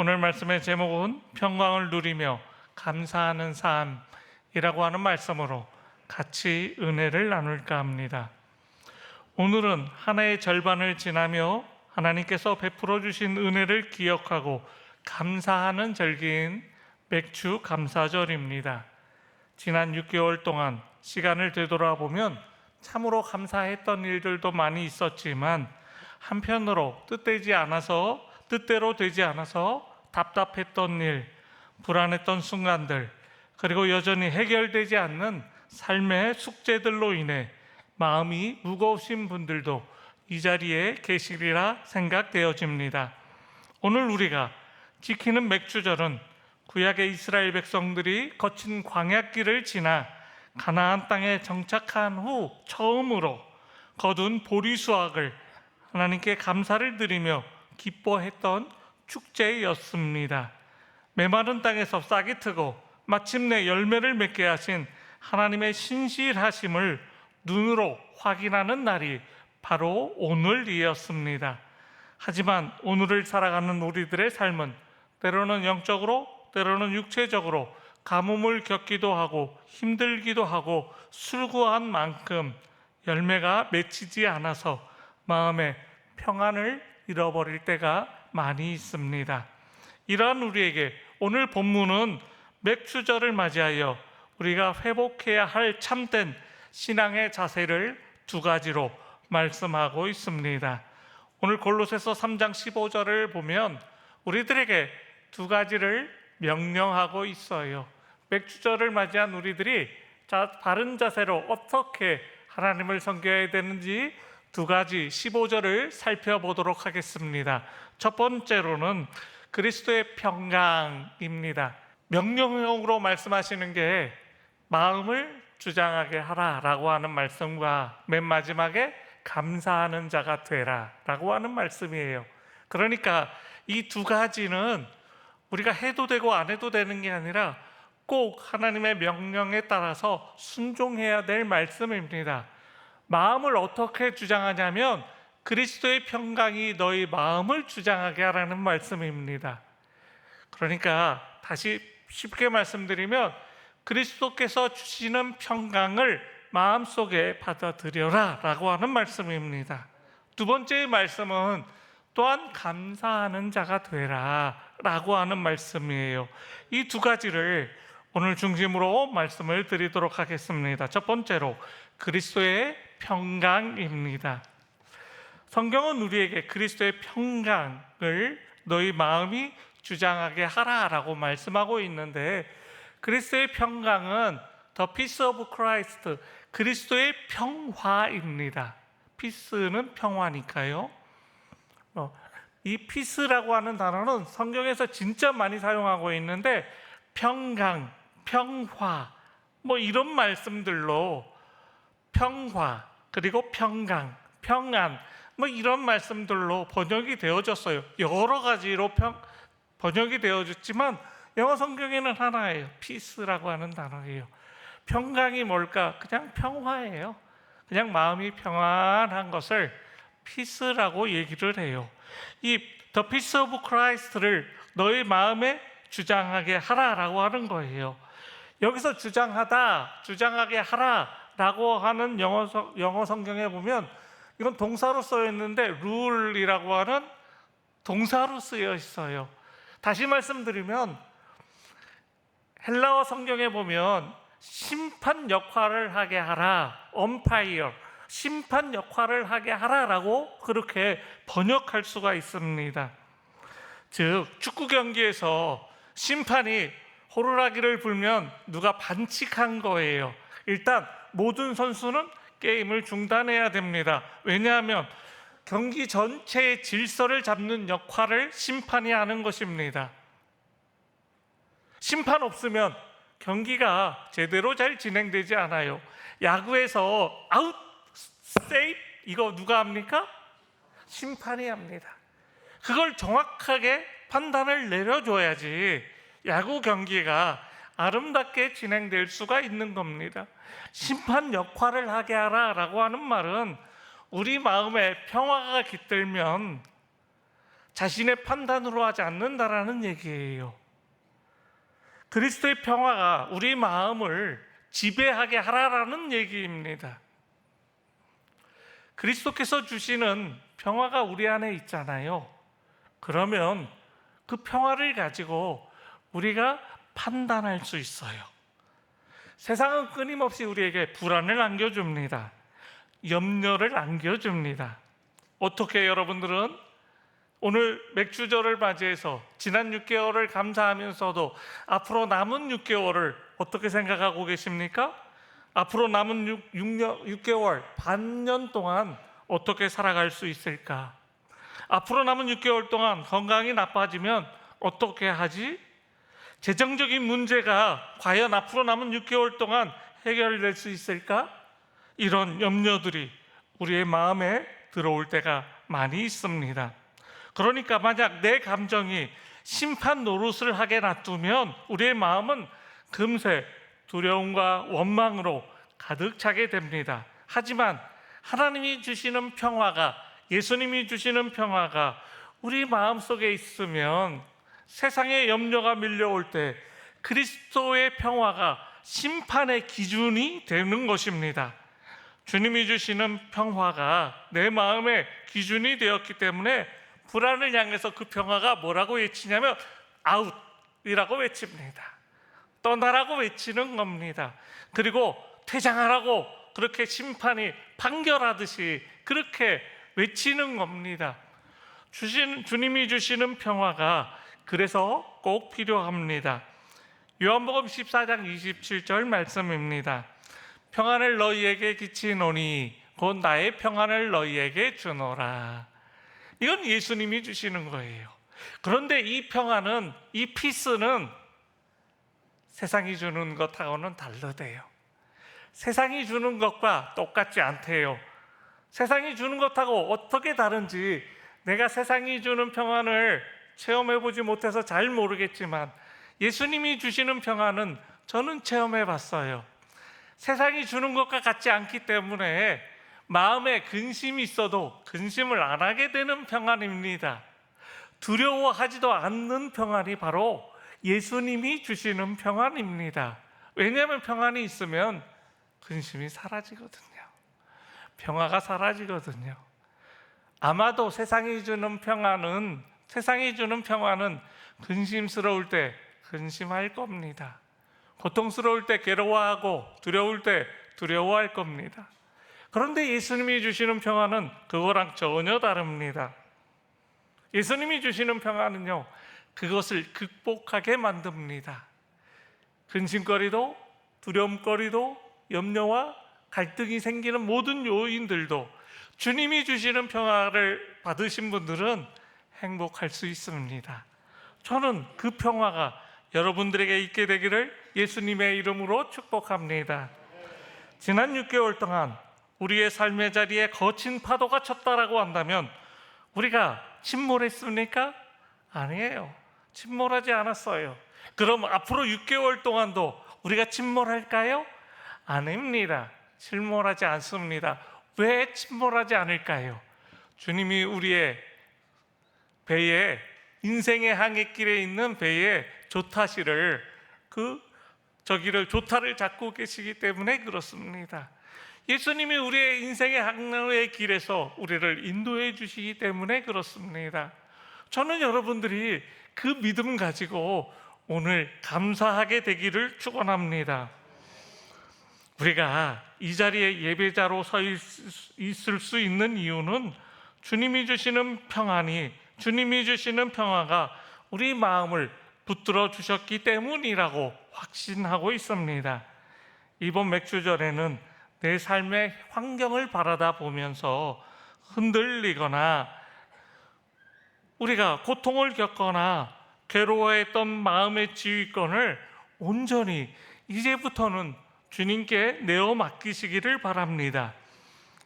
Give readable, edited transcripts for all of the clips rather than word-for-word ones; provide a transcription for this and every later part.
오늘 말씀의 제목은 평강을 누리며 감사하는 삶이라고 하는 말씀으로 같이 은혜를 나눌까 합니다. 오늘은 한 해의 절반을 지나며 하나님께서 베풀어 주신 은혜를 기억하고 감사하는 절기인 맥주 감사절입니다. 지난 6개월 동안 시간을 되돌아보면 참으로 감사했던 일들도 많이 있었지만 한편으로 뜻대로 되지 않아서 답답했던 일, 불안했던 순간들, 그리고 여전히 해결되지 않는 삶의 숙제들로 인해 마음이 무거우신 분들도 이 자리에 계시리라 생각되어집니다. 오늘 우리가 지키는 맥주절은 구약의 이스라엘 백성들이 거친 광야길을 지나 가나안 땅에 정착한 후 처음으로 거둔 보리수확을 하나님께 감사를 드리며 기뻐했던 축제였습니다. 메마른 땅에서 싹이 트고 마침내 열매를 맺게 하신 하나님의 신실하심을 눈으로 확인하는 날이 바로 오늘이었습니다. 하지만 오늘을 살아가는 우리들의 삶은 때로는 영적으로, 때로는 육체적으로 가뭄을 겪기도 하고 힘들기도 하고 술구한 만큼 열매가 맺히지 않아서 마음의 평안을 잃어버릴 때가 많이 있습니다. 이러한 우리에게 오늘 본문은 맥주절을 맞이하여 우리가 회복해야 할 참된 신앙의 자세를 두 가지로 말씀하고 있습니다. 오늘 골로새서 3장 15절을 보면 우리들에게 두 가지를 명령하고 있어요. 맥주절을 맞이한 우리들이 바른 자세로 어떻게 하나님을 섬겨야 되는지 두 가지 15절을 살펴보도록 하겠습니다. 첫 번째로는 그리스도의 평강입니다. 명령형으로 말씀하시는 게 마음을 주장하게 하라라고 하는 말씀과 맨 마지막에 감사하는 자가 되라라고 하는 말씀이에요. 그러니까 이 두 가지는 우리가 해도 되고 안 해도 되는 게 아니라 꼭 하나님의 명령에 따라서 순종해야 될 말씀입니다. 마음을 어떻게 주장하냐면 그리스도의 평강이 너희 마음을 주장하게 하라는 말씀입니다. 그러니까 다시 쉽게 말씀드리면 그리스도께서 주시는 평강을 마음속에 받아들여라 라고 하는 말씀입니다. 두 번째 말씀은 또한 감사하는 자가 되라 라고 하는 말씀이에요. 이 두 가지를 오늘 중심으로 말씀을 드리도록 하겠습니다. 첫 번째로 그리스도의 평강입니다. 성경은 우리에게 그리스도의 평강을 너희 마음이 주장하게 하라라고 말씀하고 있는데 그리스도의 평강은 The Peace of Christ, 그리스도의 평화입니다. 피스는 평화니까요. 이 피스라고 하는 단어는 성경에서 진짜 많이 사용하고 있는데 평강, 평화 이런 말씀들로 평화 그리고 평강, 평안 이런 말씀들로 번역이 되어졌어요. 여러 가지로 번역이 되어졌지만 영어 성경에는 하나예요. 피스라고 하는 단어예요. 평강이 뭘까? 그냥 평화예요. 그냥 마음이 평안한 것을 피스라고 얘기를 해요. 이 The Peace of Christ를 너희 마음에 주장하게 하라라고 하는 거예요. 여기서 주장하게 하라라고 하는 영어 성경에 보면 이건 동사로 쓰여 있는데 룰이라고 하는 동사로 쓰여 있어요. 다시 말씀드리면 헬라어 성경에 보면 심판 역할을 하게 하라, umpire, 심판 역할을 하게 하라라고 그렇게 번역할 수가 있습니다. 즉 축구 경기에서 심판이 호루라기를 불면 누가 반칙한 거예요. 일단 모든 선수는 게임을 중단해야 됩니다. 왜냐하면 경기 전체의 질서를 잡는 역할을 심판이 하는 것입니다. 심판 없으면 경기가 제대로 잘 진행되지 않아요. 야구에서 아웃, 세이브 이거 누가 합니까? 심판이 합니다. 그걸 정확하게 판단을 내려줘야지 야구 경기가 아름답게 진행될 수가 있는 겁니다. 심판 역할을 하게 하라라고 하는 말은 우리 마음에 평화가 깃들면 자신의 판단으로 하지 않는다라는 얘기예요. 그리스도의 평화가 우리 마음을 지배하게 하라라는 얘기입니다. 그리스도께서 주시는 평화가 우리 안에 있잖아요. 그러면 그 평화를 가지고 우리가 판단할 수 있어요. 세상은 끊임없이 우리에게 불안을 안겨줍니다. 염려를 안겨줍니다. 어떻게 여러분들은 오늘 맥주절을 맞이해서 지난 6개월을 감사하면서도 앞으로 남은 6개월을 어떻게 생각하고 계십니까? 앞으로 남은 6개월, 반년 동안 어떻게 살아갈 수 있을까? 앞으로 남은 6개월 동안 건강이 나빠지면 어떻게 하지? 재정적인 문제가 과연 앞으로 남은 6개월 동안 해결될 수 있을까? 이런 염려들이 우리의 마음에 들어올 때가 많이 있습니다. 그러니까 만약 내 감정이 심판 노릇을 하게 놔두면 우리의 마음은 금세 두려움과 원망으로 가득 차게 됩니다. 하지만 하나님이 주시는 평화가, 예수님이 주시는 평화가 우리 마음속에 있으면 세상의 염려가 밀려올 때 그리스도의 평화가 심판의 기준이 되는 것입니다. 주님이 주시는 평화가 내 마음의 기준이 되었기 때문에 불안을 향해서 그 평화가 뭐라고 외치냐면 아웃이라고 외칩니다. 떠나라고 외치는 겁니다. 그리고 퇴장하라고 그렇게 심판이 판결하듯이 그렇게 외치는 겁니다. 주님이 주시는 평화가 그래서 꼭 필요합니다. 요한복음 14장 27절 말씀입니다. 평안을 너희에게 끼치노니 곧 나의 평안을 너희에게 주노라. 이건 예수님이 주시는 거예요. 그런데 이 평안은, 이 피스는 세상이 주는 것하고는 다르대요. 세상이 주는 것과 똑같지 않대요. 세상이 주는 것하고 어떻게 다른지 내가 세상이 주는 평안을 체험해보지 못해서 잘 모르겠지만 예수님이 주시는 평안은 저는 체험해봤어요. 세상이 주는 것과 같지 않기 때문에 마음에 근심이 있어도 근심을 안 하게 되는 평안입니다. 두려워하지도 않는 평안이 바로 예수님이 주시는 평안입니다. 왜냐하면 평안이 있으면 근심이 사라지거든요. 평화가 사라지거든요. 아마도 세상이 주는 평안은 근심스러울 때 근심할 겁니다. 고통스러울 때 괴로워하고 두려울 때 두려워할 겁니다. 그런데 예수님이 주시는 평안은 그거랑 전혀 다릅니다. 예수님이 주시는 평안은요, 그것을 극복하게 만듭니다. 근심거리도 두려움거리도 염려와 갈등이 생기는 모든 요인들도 주님이 주시는 평화를 받으신 분들은 행복할 수 있습니다. 저는 그 평화가 여러분들에게 있게 되기를 예수님의 이름으로 축복합니다. 지난 6개월 동안 우리의 삶의 자리에 거친 파도가 쳤다라고 한다면 우리가 침몰했습니까? 아니에요. 침몰하지 않았어요. 그럼 앞으로 6개월 동안도 우리가 침몰할까요? 아닙니다. 침몰하지 않습니다. 왜 침몰하지 않을까요? 주님이 우리의 배에, 인생의 항해길에 있는 배에 조타실을 조타를 잡고 계시기 때문에 그렇습니다. 예수님이 우리의 인생의 항로의 길에서 우리를 인도해 주시기 때문에 그렇습니다. 저는 여러분들이 그 믿음 가지고 오늘 감사하게 되기를 축원합니다. 우리가 이 자리에 예배자로 서 있을 수 있는 이유는 주님이 주시는 평화가 우리 마음을 붙들어 주셨기 때문이라고 확신하고 있습니다. 이번 맥주절에는 내 삶의 환경을 바라다 보면서 흔들리거나 우리가 고통을 겪거나 괴로워했던 마음의 지휘권을 온전히 이제부터는 주님께 내어 맡기시기를 바랍니다.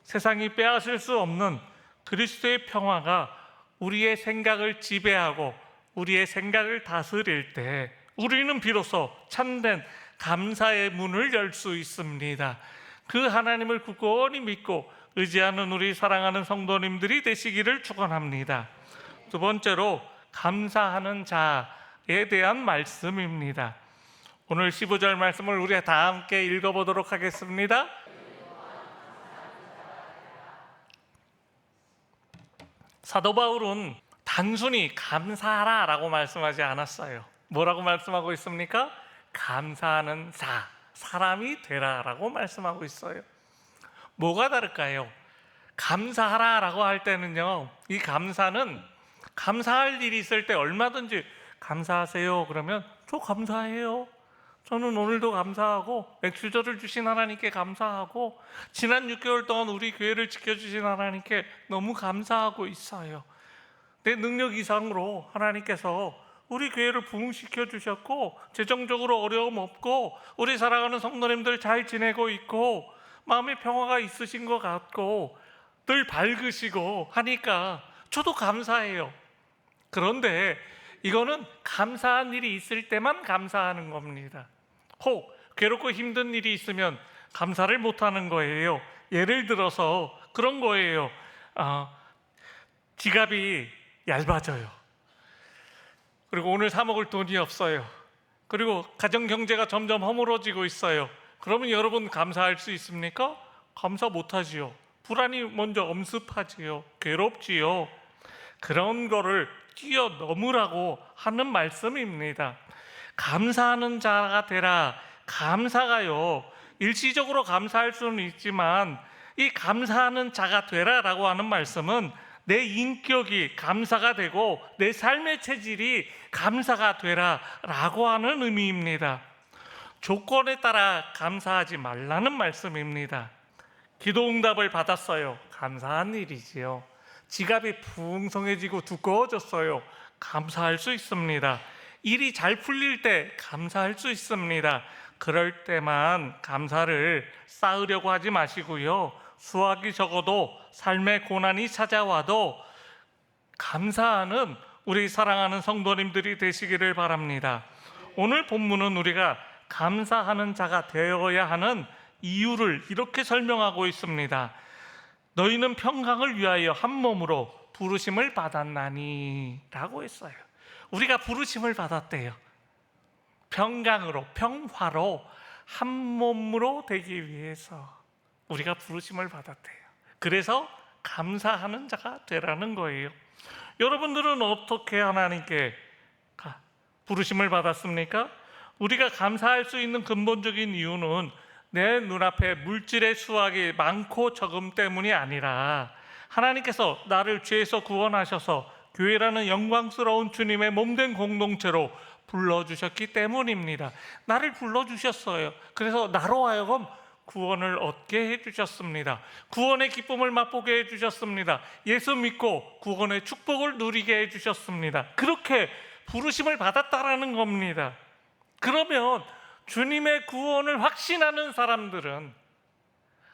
세상이 빼앗을 수 없는 그리스도의 평화가 우리의 생각을 지배하고 우리의 생각을 다스릴 때 우리는 비로소 참된 감사의 문을 열 수 있습니다. 그 하나님을 굳건히 믿고 의지하는 우리 사랑하는 성도님들이 되시기를 축원합니다. 두 번째로 감사하는 자에 대한 말씀입니다. 오늘 15절 말씀을 우리 다 함께 읽어보도록 하겠습니다. 사도 바울은 단순히 감사하라 라고 말씀하지 않았어요. 뭐라고 말씀하고 있습니까? 감사하는 사람이 되라 라고 말씀하고 있어요. 뭐가 다를까요? 감사하라 라고 할 때는요, 이 감사는 감사할 일이 있을 때 얼마든지 감사하세요 그러면 저 감사해요, 저는 오늘도 감사하고 맥주저를 주신 하나님께 감사하고 지난 6개월 동안 우리 교회를 지켜주신 하나님께 너무 감사하고 있어요. 내 능력 이상으로 하나님께서 우리 교회를 부흥시켜 주셨고 재정적으로 어려움 없고 우리 사랑하는 성도님들 잘 지내고 있고 마음의 평화가 있으신 것 같고 늘 밝으시고 하니까 저도 감사해요. 그런데 이거는 감사한 일이 있을 때만 감사하는 겁니다. 혹 괴롭고 힘든 일이 있으면 감사를 못하는 거예요. 예를 들어서 그런 거예요. 지갑이 얇아져요. 그리고 오늘 사 먹을 돈이 없어요. 그리고 가정 경제가 점점 허물어지고 있어요. 그러면 여러분 감사할 수 있습니까? 감사 못하지요. 불안이 먼저 엄습하지요. 괴롭지요. 그런 거를 뛰어넘으라고 하는 말씀입니다. 감사하는 자가 되라. 감사가요, 일시적으로 감사할 수는 있지만 이 감사하는 자가 되라라고 하는 말씀은 내 인격이 감사가 되고 내 삶의 체질이 감사가 되라라고 하는 의미입니다. 조건에 따라 감사하지 말라는 말씀입니다. 기도 응답을 받았어요. 감사한 일이지요. 지갑이 풍성해지고 두꺼워졌어요. 감사할 수 있습니다. 일이 잘 풀릴 때 감사할 수 있습니다. 그럴 때만 감사를 쌓으려고 하지 마시고요, 수확이 적어도 삶의 고난이 찾아와도 감사하는 우리 사랑하는 성도님들이 되시기를 바랍니다. 오늘 본문은 우리가 감사하는 자가 되어야 하는 이유를 이렇게 설명하고 있습니다. 너희는 평강을 위하여 한 몸으로 부르심을 받았나니 라고 했어요. 우리가 부르심을 받았대요. 평강으로, 평화로 한 몸으로 되기 위해서 우리가 부르심을 받았대요. 그래서 감사하는 자가 되라는 거예요. 여러분들은 어떻게 하나님께 부르심을 받았습니까? 우리가 감사할 수 있는 근본적인 이유는 내 눈앞에 물질의 수확이 많고 적음 때문이 아니라 하나님께서 나를 죄에서 구원하셔서 교회라는 영광스러운 주님의 몸된 공동체로 불러주셨기 때문입니다. 나를 불러주셨어요. 그래서 나로 하여금 구원을 얻게 해주셨습니다. 구원의 기쁨을 맛보게 해주셨습니다. 예수 믿고 구원의 축복을 누리게 해주셨습니다. 그렇게 부르심을 받았다라는 겁니다. 그러면 주님의 구원을 확신하는 사람들은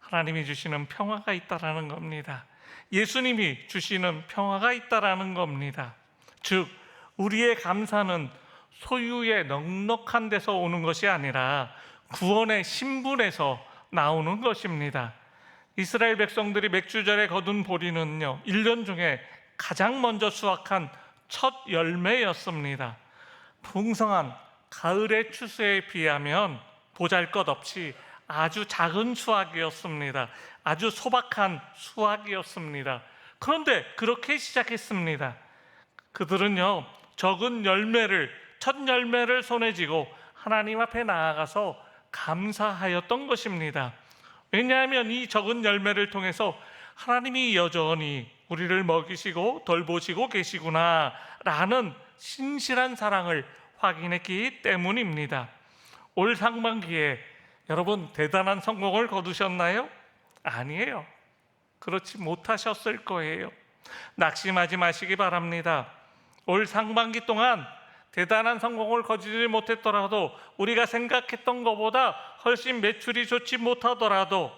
하나님이 주시는 평화가 있다라는 겁니다. 예수님이 주시는 평화가 있다라는 겁니다. 즉 우리의 감사는 소유의 넉넉한 데서 오는 것이 아니라 구원의 신분에서 나오는 것입니다. 이스라엘 백성들이 맥주절에 거둔 보리는요, 1년 중에 가장 먼저 수확한 첫 열매였습니다. 풍성한 가을의 추수에 비하면 보잘것없이 아주 작은 수확이었습니다. 아주 소박한 수확이었습니다. 그런데 그렇게 시작했습니다. 그들은요, 적은 열매를, 첫 열매를 손에 쥐고 하나님 앞에 나아가서 감사하였던 것입니다. 왜냐하면 이 적은 열매를 통해서 하나님이 여전히 우리를 먹이시고 돌보시고 계시구나 라는 신실한 사랑을 확인했기 때문입니다. 올 상반기에 여러분 대단한 성공을 거두셨나요? 아니에요. 그렇지 못하셨을 거예요. 낙심하지 마시기 바랍니다. 올 상반기 동안 대단한 성공을 거두지 못했더라도, 우리가 생각했던 것보다 훨씬 매출이 좋지 못하더라도,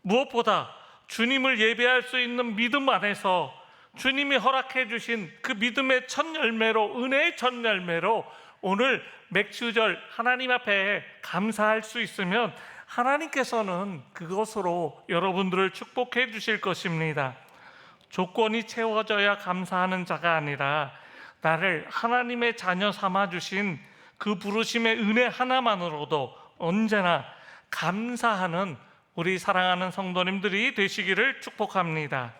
무엇보다 주님을 예배할 수 있는 믿음 안에서 주님이 허락해 주신 그 믿음의 첫 열매로, 은혜의 첫 열매로 오늘 맥주절 하나님 앞에 감사할 수 있으면 하나님께서는 그것으로 여러분들을 축복해 주실 것입니다. 조건이 채워져야 감사하는 자가 아니라 나를 하나님의 자녀 삼아 주신 그 부르심의 은혜 하나만으로도 언제나 감사하는 우리 사랑하는 성도님들이 되시기를 축복합니다.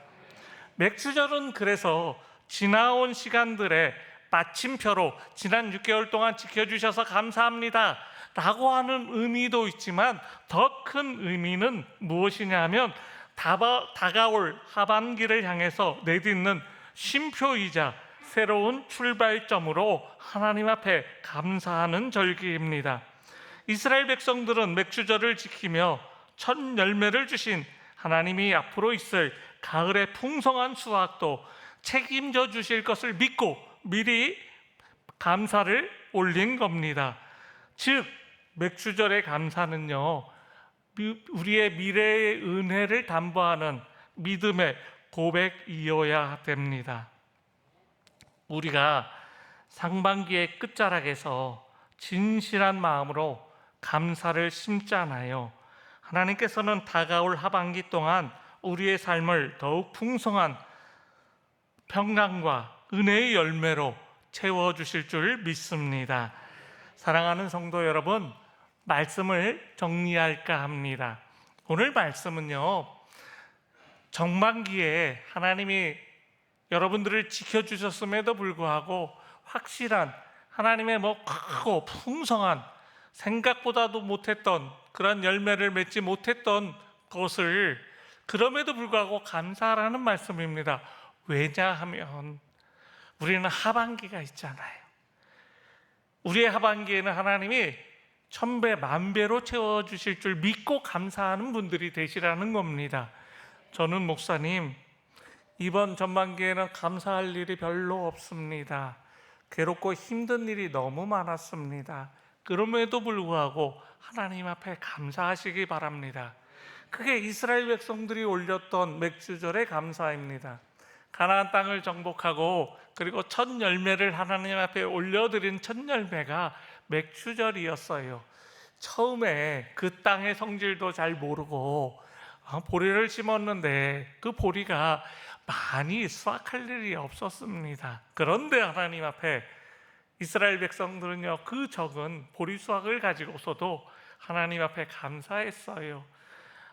맥주절은 그래서 지나온 시간들의 마침표로 지난 6개월 동안 지켜주셔서 감사합니다 라고 하는 의미도 있지만 더 큰 의미는 무엇이냐 하면 다가올 하반기를 향해서 내딛는 쉼표이자 새로운 출발점으로 하나님 앞에 감사하는 절기입니다. 이스라엘 백성들은 맥주절을 지키며 첫 열매를 주신 하나님이 앞으로 있을 가을의 풍성한 수확도 책임져 주실 것을 믿고 미리 감사를 올린 겁니다. 즉 맥주절의 감사는요, 우리의 미래의 은혜를 담보하는 믿음의 고백이어야 됩니다. 우리가 상반기의 끝자락에서 진실한 마음으로 감사를 심잖아요. 하나님께서는 다가올 하반기 동안 우리의 삶을 더욱 풍성한 평강과 은혜의 열매로 채워주실 줄 믿습니다. 사랑하는 성도 여러분, 말씀을 정리할까 합니다. 오늘 말씀은요, 정반기에 하나님이 여러분들을 지켜주셨음에도 불구하고 확실한 하나님의 크고 풍성한 생각보다도 못했던 그런 열매를 맺지 못했던 것을 그럼에도 불구하고 감사하라는 말씀입니다. 왜냐하면 우리는 하반기가 있잖아요. 우리의 하반기에는 하나님이 1000배 만배로 채워주실 줄 믿고 감사하는 분들이 되시라는 겁니다. 저는 목사님, 이번 전반기에는 감사할 일이 별로 없습니다. 괴롭고 힘든 일이 너무 많았습니다. 그럼에도 불구하고 하나님 앞에 감사하시기 바랍니다. 그게 이스라엘 백성들이 올렸던 맥주절의 감사입니다. 가나안 땅을 정복하고 그리고 첫 열매를 하나님 앞에 올려드린 첫 열매가 맥주절이었어요. 처음에 그 땅의 성질도 잘 모르고 보리를 심었는데 그 보리가 많이 수확할 일이 없었습니다. 그런데 하나님 앞에 이스라엘 백성들은요, 그 적은 보리 수확을 가지고서도 하나님 앞에 감사했어요.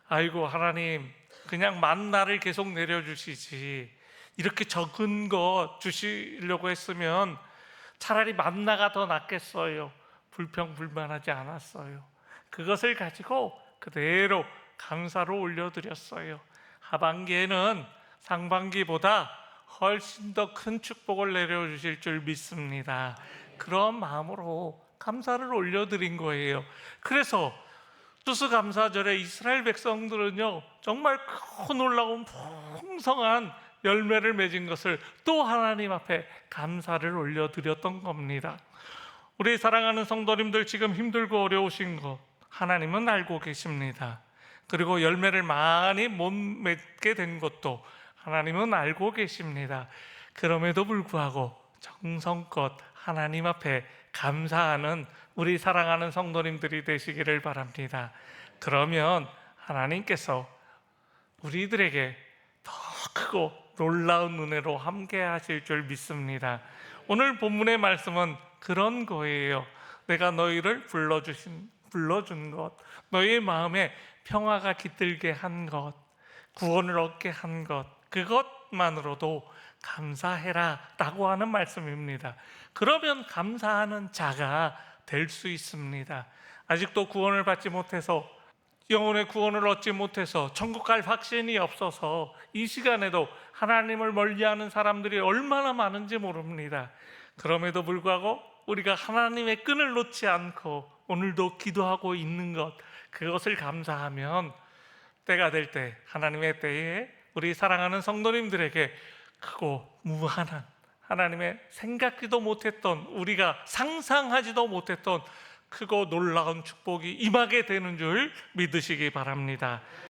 아이고 하나님, 그냥 만나를 계속 내려주시지 이렇게 적은 거 주시려고 했으면 차라리 만나가 더 낫겠어요. 불평불만하지 않았어요. 그것을 가지고 그대로 감사로 올려드렸어요. 하반기에는 상반기보다 훨씬 더 큰 축복을 내려주실 줄 믿습니다. 그런 마음으로 감사를 올려드린 거예요. 그래서 추수감사절에 이스라엘 백성들은요, 정말 크고 놀라운 풍성한 열매를 맺은 것을 또 하나님 앞에 감사를 올려드렸던 겁니다. 우리 사랑하는 성도님들, 지금 힘들고 어려우신 것 하나님은 알고 계십니다. 그리고 열매를 많이 못 맺게 된 것도 하나님은 알고 계십니다. 그럼에도 불구하고 정성껏 하나님 앞에 감사하는 우리 사랑하는 성도님들이 되시기를 바랍니다. 그러면 하나님께서 우리들에게 더 크고 놀라운 은혜로 함께 하실 줄 믿습니다. 오늘 본문의 말씀은 그런 거예요. 내가 너희를 불러준 것, 너희의 마음에 평화가 깃들게 한 것, 구원을 얻게 한 것, 그것만으로도 감사해라 라고 하는 말씀입니다. 그러면 감사하는 자가 될 수 있습니다. 아직도 구원을 받지 못해서, 영혼의 구원을 얻지 못해서, 천국 갈 확신이 없어서 이 시간에도 하나님을 멀리하는 사람들이 얼마나 많은지 모릅니다. 그럼에도 불구하고 우리가 하나님의 끈을 놓지 않고 오늘도 기도하고 있는 것, 그것을 감사하면 때가 될 때, 하나님의 때에 우리 사랑하는 성도님들에게 크고 무한한 하나님의 생각지도 못했던, 우리가 상상하지도 못했던 크고 놀라운 축복이 임하게 되는 줄 믿으시기 바랍니다.